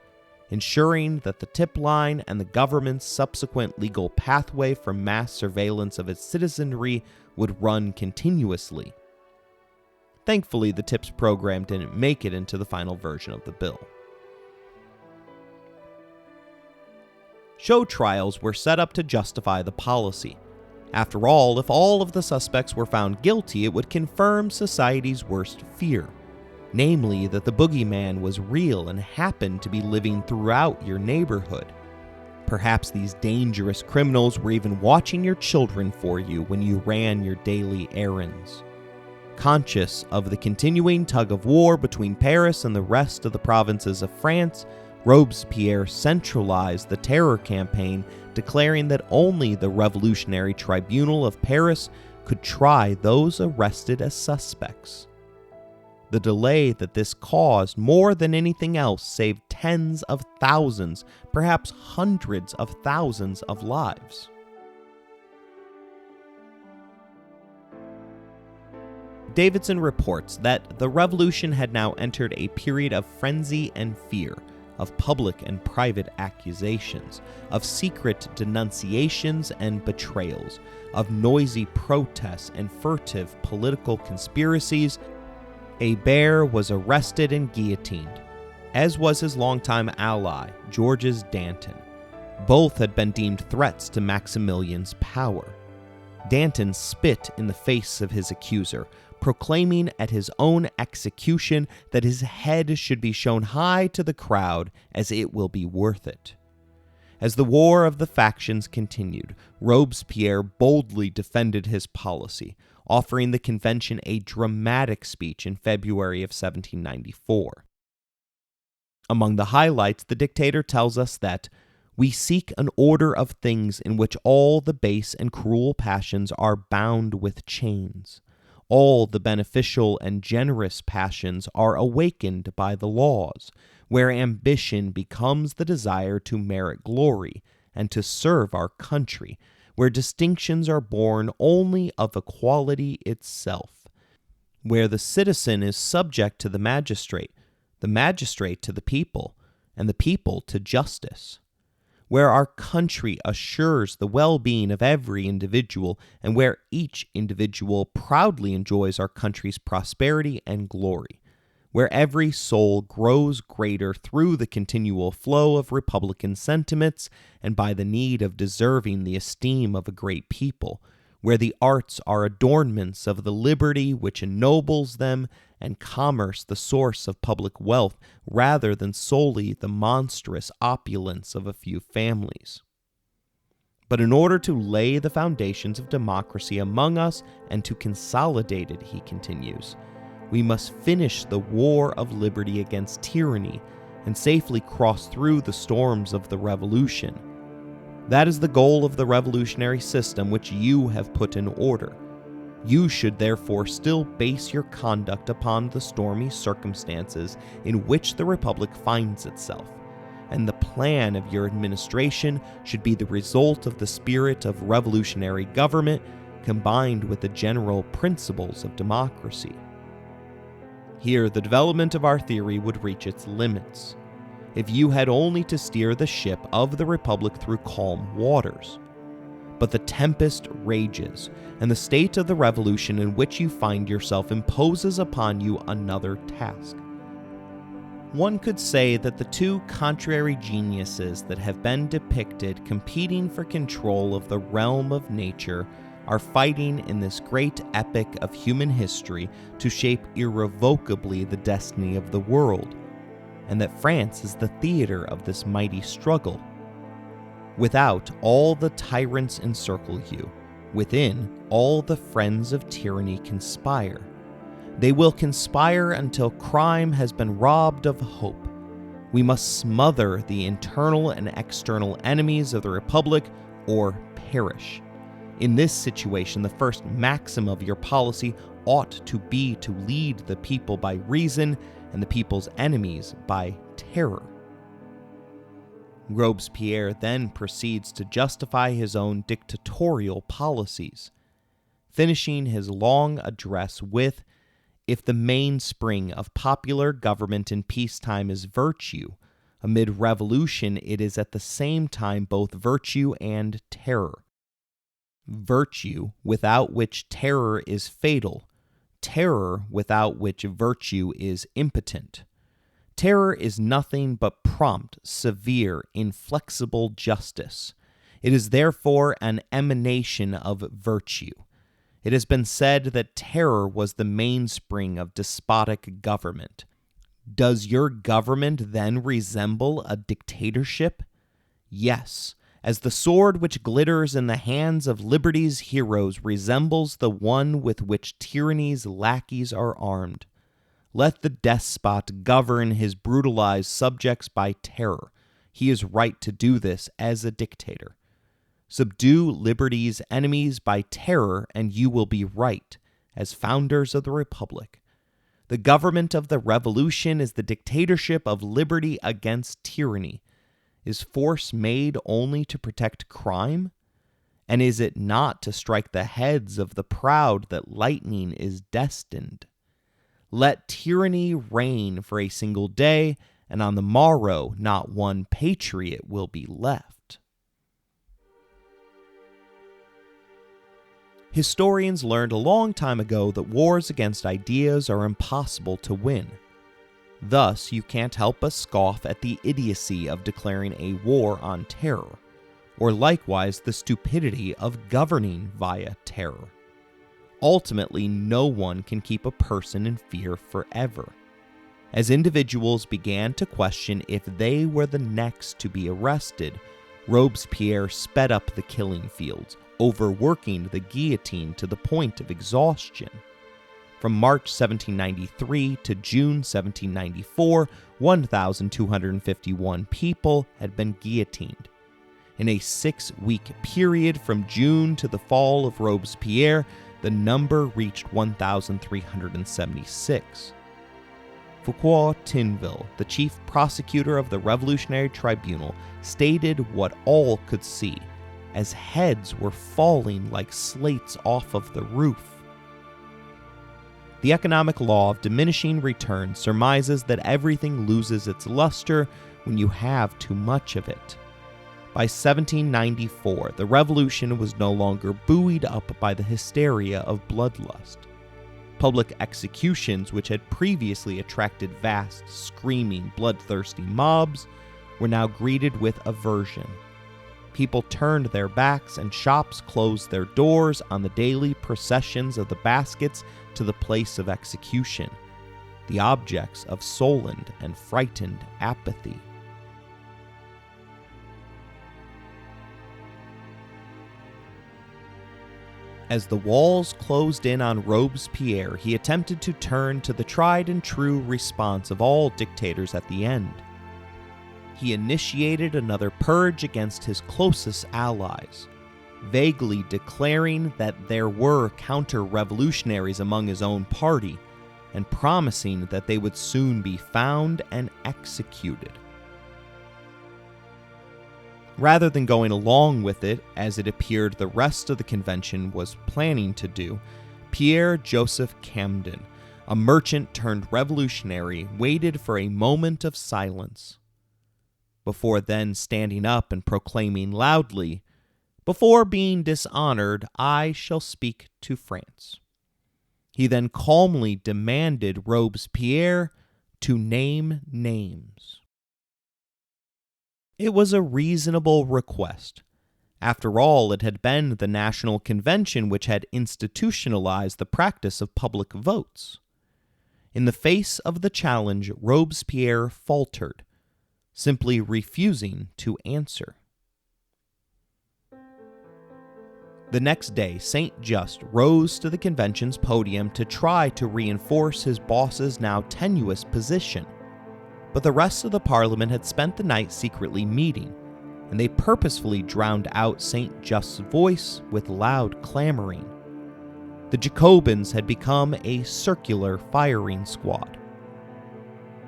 ensuring that the tip line and the government's subsequent legal pathway for mass surveillance of its citizenry would run continuously. Thankfully, the TIPS program didn't make it into the final version of the bill. Show trials were set up to justify the policy. After all, if all of the suspects were found guilty, it would confirm society's worst fear, namely that the boogeyman was real and happened to be living throughout your neighborhood. Perhaps these dangerous criminals were even watching your children for you when you ran your daily errands. Conscious of the continuing tug-of-war between Paris and the rest of the provinces of France, Robespierre centralized the terror campaign, declaring that only the Revolutionary Tribunal of Paris could try those arrested as suspects. The delay that this caused more than anything else saved tens of thousands, perhaps hundreds of thousands of lives. Davidson reports that the revolution had now entered a period of frenzy and fear, of public and private accusations, of secret denunciations and betrayals, of noisy protests and furtive political conspiracies. Hébert was arrested and guillotined, as was his longtime ally, Georges Danton. Both had been deemed threats to Maximilian's power. Danton spit in the face of his accuser, proclaiming at his own execution that his head should be shown high to the crowd, as it will be worth it. As the war of the factions continued, Robespierre boldly defended his policy, offering the convention a dramatic speech in February of 1794. Among the highlights, the dictator tells us that we seek an order of things in which all the base and cruel passions are bound with chains. All the beneficial and generous passions are awakened by the laws, where ambition becomes the desire to merit glory and to serve our country, where distinctions are born only of equality itself, where the citizen is subject to the magistrate to the people, and the people to justice, where our country assures the well-being of every individual, and where each individual proudly enjoys our country's prosperity and glory, where every soul grows greater through the continual flow of republican sentiments and by the need of deserving the esteem of a great people, where the arts are adornments of the liberty which ennobles them, and commerce the source of public wealth rather than solely the monstrous opulence of a few families. But in order to lay the foundations of democracy among us and to consolidate it, he continues, we must finish the war of liberty against tyranny and safely cross through the storms of the revolution. That is the goal of the revolutionary system which you have put in order. You should therefore still base your conduct upon the stormy circumstances in which the Republic finds itself, and the plan of your administration should be the result of the spirit of revolutionary government, combined with the general principles of democracy. Here, the development of our theory would reach its limits. If you had only to steer the ship of the Republic through calm waters. But the tempest rages, and the state of the revolution in which you find yourself imposes upon you another task. One could say that the two contrary geniuses that have been depicted competing for control of the realm of nature are fighting in this great epic of human history to shape irrevocably the destiny of the world, and that France is the theater of this mighty struggle. Without, all the tyrants encircle you. Within, all the friends of tyranny conspire. They will conspire until crime has been robbed of hope. We must smother the internal and external enemies of the Republic or perish. In this situation, the first maxim of your policy ought to be to lead the people by reason and the people's enemies by terror. Robespierre then proceeds to justify his own dictatorial policies, finishing his long address with, "If the mainspring of popular government in peacetime is virtue, amid revolution it is at the same time both virtue and terror. Virtue without which terror is fatal, terror without which virtue is impotent. Terror is nothing but prompt, severe, inflexible justice. It is therefore an emanation of virtue. It has been said that terror was the mainspring of despotic government. Does your government then resemble a dictatorship? Yes, as the sword which glitters in the hands of liberty's heroes resembles the one with which tyranny's lackeys are armed. Let the despot govern his brutalized subjects by terror. He is right to do this as a dictator. Subdue liberty's enemies by terror, and you will be right, as founders of the Republic. The government of the Revolution is the dictatorship of liberty against tyranny. Is force made only to protect crime? And is it not to strike the heads of the proud that lightning is destined? Let tyranny reign for a single day, and on the morrow not one patriot will be left." Historians learned a long time ago that wars against ideas are impossible to win. Thus, you can't help but scoff at the idiocy of declaring a war on terror, or likewise the stupidity of governing via terror. Ultimately, no one can keep a person in fear forever. As individuals began to question if they were the next to be arrested, Robespierre sped up the killing fields, overworking the guillotine to the point of exhaustion. From March 1793 to June 1794, 1,251 people had been guillotined. In a 6-week period from June to the fall of Robespierre, the number reached 1,376. Foucault-Tinville, the chief prosecutor of the Revolutionary Tribunal, stated what all could see, as heads were falling like slates off of the roof. The economic law of diminishing returns surmises that everything loses its luster when you have too much of it. By 1794, the revolution was no longer buoyed up by the hysteria of bloodlust. Public executions, which had previously attracted vast, screaming, bloodthirsty mobs, were now greeted with aversion. People turned their backs and shops closed their doors on the daily processions of the baskets to the place of execution, the objects of sullen and frightened apathy. As the walls closed in on Robespierre, he attempted to turn to the tried and true response of all dictators at the end. He initiated another purge against his closest allies, vaguely declaring that there were counter-revolutionaries among his own party, and promising that they would soon be found and executed. Rather than going along with it, as it appeared the rest of the convention was planning to do, Pierre Joseph Camden, a merchant turned revolutionary, waited for a moment of silence, before then standing up and proclaiming loudly, "Before being dishonored, I shall speak to France." He then calmly demanded Robespierre to name names. It was a reasonable request. After all, it had been the National Convention which had institutionalized the practice of public votes. In the face of the challenge, Robespierre faltered, simply refusing to answer. The next day, Saint Just rose to the convention's podium to try to reinforce his boss's now tenuous position. But the rest of the parliament had spent the night secretly meeting, and they purposefully drowned out Saint Just's voice with loud clamoring. The Jacobins had become a circular firing squad.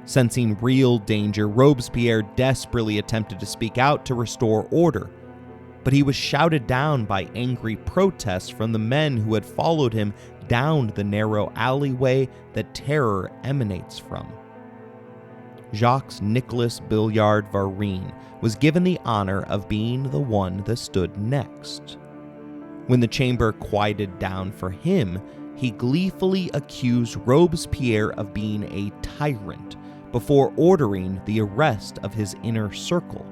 Sensing real danger, Robespierre desperately attempted to speak out to restore order, but he was shouted down by angry protests from the men who had followed him down the narrow alleyway that terror emanates from. Jacques-Nicolas Billiard Varine was given the honor of being the one that stood next. When the chamber quieted down for him, he gleefully accused Robespierre of being a tyrant before ordering the arrest of his inner circle.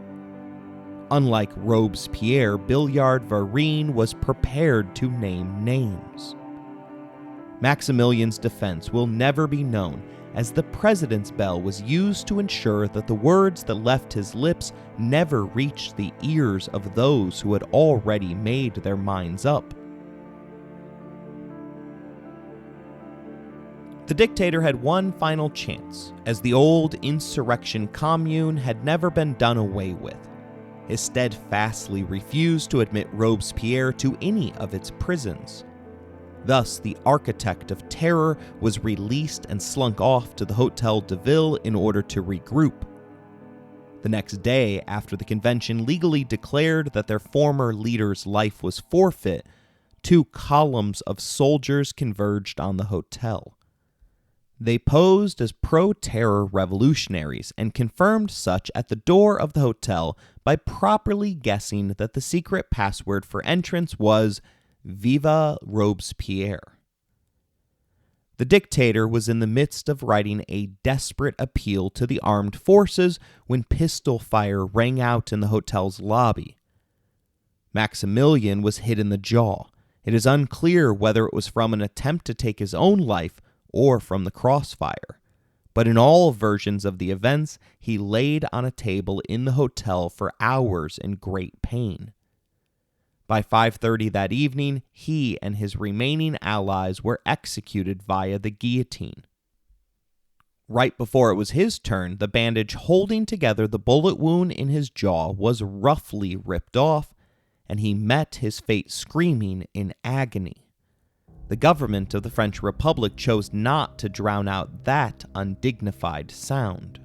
Unlike Robespierre, Billiard Varine was prepared to name names. Maximilian's defense will never be known, as the president's bell was used to ensure that the words that left his lips never reached the ears of those who had already made their minds up. The dictator had one final chance, as the old insurrection commune had never been done away with. He steadfastly refused to admit Robespierre to any of its prisons. Thus, the architect of terror was released and slunk off to the Hôtel de Ville in order to regroup. The next day, after the convention legally declared that their former leader's life was forfeit, 2 columns of soldiers converged on the hotel. They posed as pro-terror revolutionaries and confirmed such at the door of the hotel by properly guessing that the secret password for entrance was Viva Robespierre. The dictator was in the midst of writing a desperate appeal to the armed forces when pistol fire rang out in the hotel's lobby. Maximilian was hit in the jaw. It is unclear whether it was from an attempt to take his own life or from the crossfire, but in all versions of the events, he laid on a table in the hotel for hours in great pain. By 5:30 that evening, he and his remaining allies were executed via the guillotine. Right before it was his turn, the bandage holding together the bullet wound in his jaw was roughly ripped off, and he met his fate screaming in agony. The government of the French Republic chose not to drown out that undignified sound.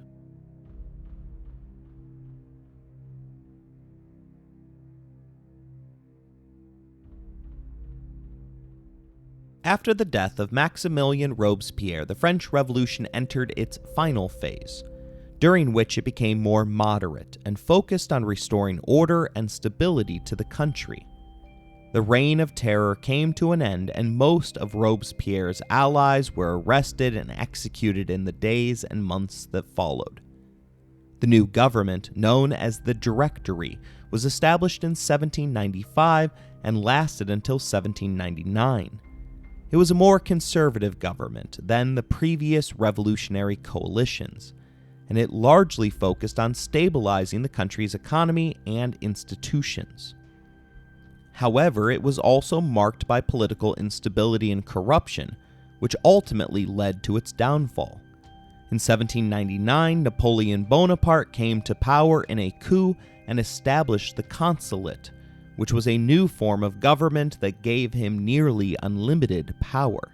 After the death of Maximilien Robespierre, the French Revolution entered its final phase, during which it became more moderate and focused on restoring order and stability to the country. The reign of terror came to an end, and most of Robespierre's allies were arrested and executed in the days and months that followed. The new government, known as the Directory, was established in 1795 and lasted until 1799. It was a more conservative government than the previous revolutionary coalitions, and it largely focused on stabilizing the country's economy and institutions. However, it was also marked by political instability and corruption, which ultimately led to its downfall. In 1799, Napoleon Bonaparte came to power in a coup and established the consulate, which was a new form of government that gave him nearly unlimited power.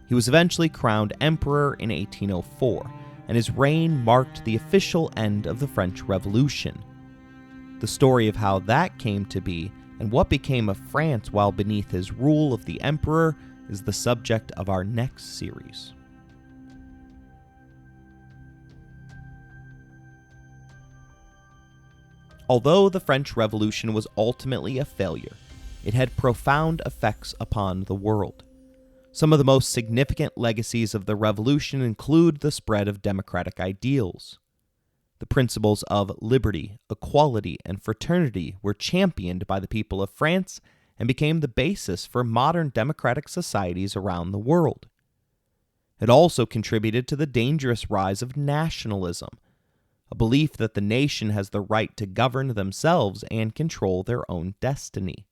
He was eventually crowned emperor in 1804, and his reign marked the official end of the French Revolution. The story of how that came to be and what became of France while beneath his rule of the emperor is the subject of our next series. Although the French Revolution was ultimately a failure, it had profound effects upon the world. Some of the most significant legacies of the revolution include the spread of democratic ideals. The principles of liberty, equality, and fraternity were championed by the people of France and became the basis for modern democratic societies around the world. It also contributed to the dangerous rise of nationalism, a belief that the nation has the right to govern themselves and control their own destiny.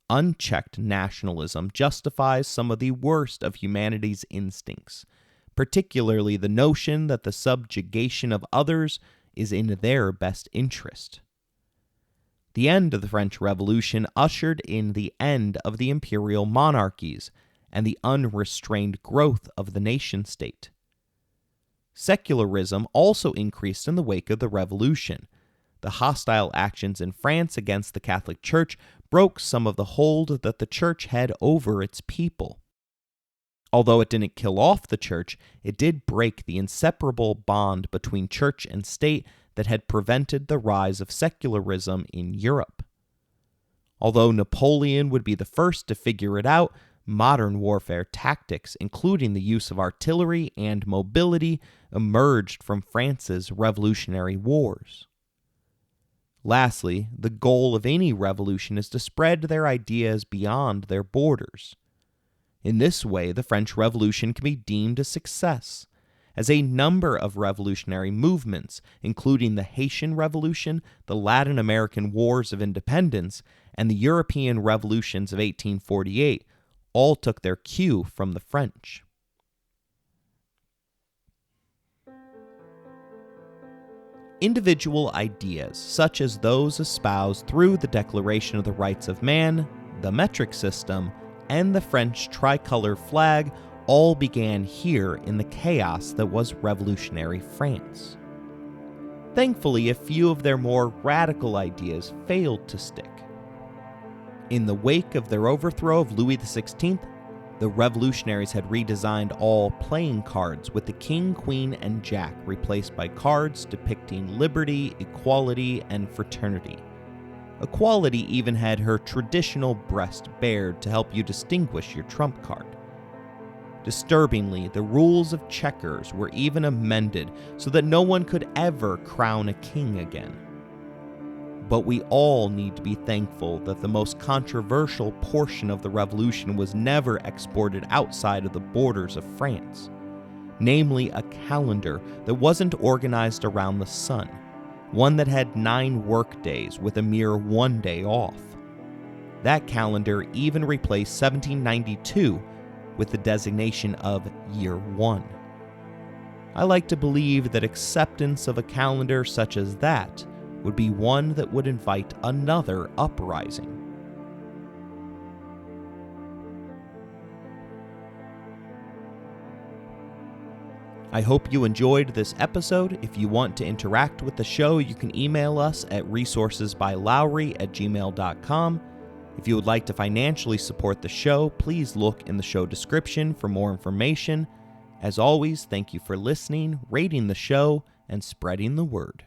Unchecked nationalism justifies some of the worst of humanity's instincts, particularly the notion that the subjugation of others is in their best interest. The end of the French Revolution ushered in the end of the imperial monarchies and the unrestrained growth of the nation-state. Secularism also increased in the wake of the revolution. The hostile actions in France against the Catholic Church broke some of the hold that the Church had over its people. Although it didn't kill off the Church, it did break the inseparable bond between Church and state that had prevented the rise of secularism in Europe. Although Napoleon would be the first to figure it out, modern warfare tactics, including the use of artillery and mobility, emerged from France's revolutionary wars. Lastly, the goal of any revolution is to spread their ideas beyond their borders. In this way, the French Revolution can be deemed a success, as a number of revolutionary movements, including the Haitian Revolution, the Latin American Wars of Independence, and the European revolutions of 1848, all took their cue from the French. Individual ideas, such as those espoused through the Declaration of the Rights of Man, the metric system, and the French tricolor flag, all began here in the chaos that was revolutionary France. Thankfully, a few of their more radical ideas failed to stick. In the wake of their overthrow of Louis XVI, the revolutionaries had redesigned all playing cards with the king, queen, and jack replaced by cards depicting liberty, equality, and fraternity. Equality even had her traditional breast bared to help you distinguish your trump card. Disturbingly, the rules of checkers were even amended so that no one could ever crown a king again. But we all need to be thankful that the most controversial portion of the revolution was never exported outside of the borders of France, namely a calendar that wasn't organized around the sun, one that had 9 work days with a mere 1 day off. That calendar even replaced 1792 with the designation of Year 1. I like to believe that acceptance of a calendar such as that would be one that would invite another uprising. I hope you enjoyed this episode. If you want to interact with the show, you can email us at resourcesbylowery@gmail.com. If you would like to financially support the show, please look in the show description for more information. As always, thank you for listening, rating the show, and spreading the word.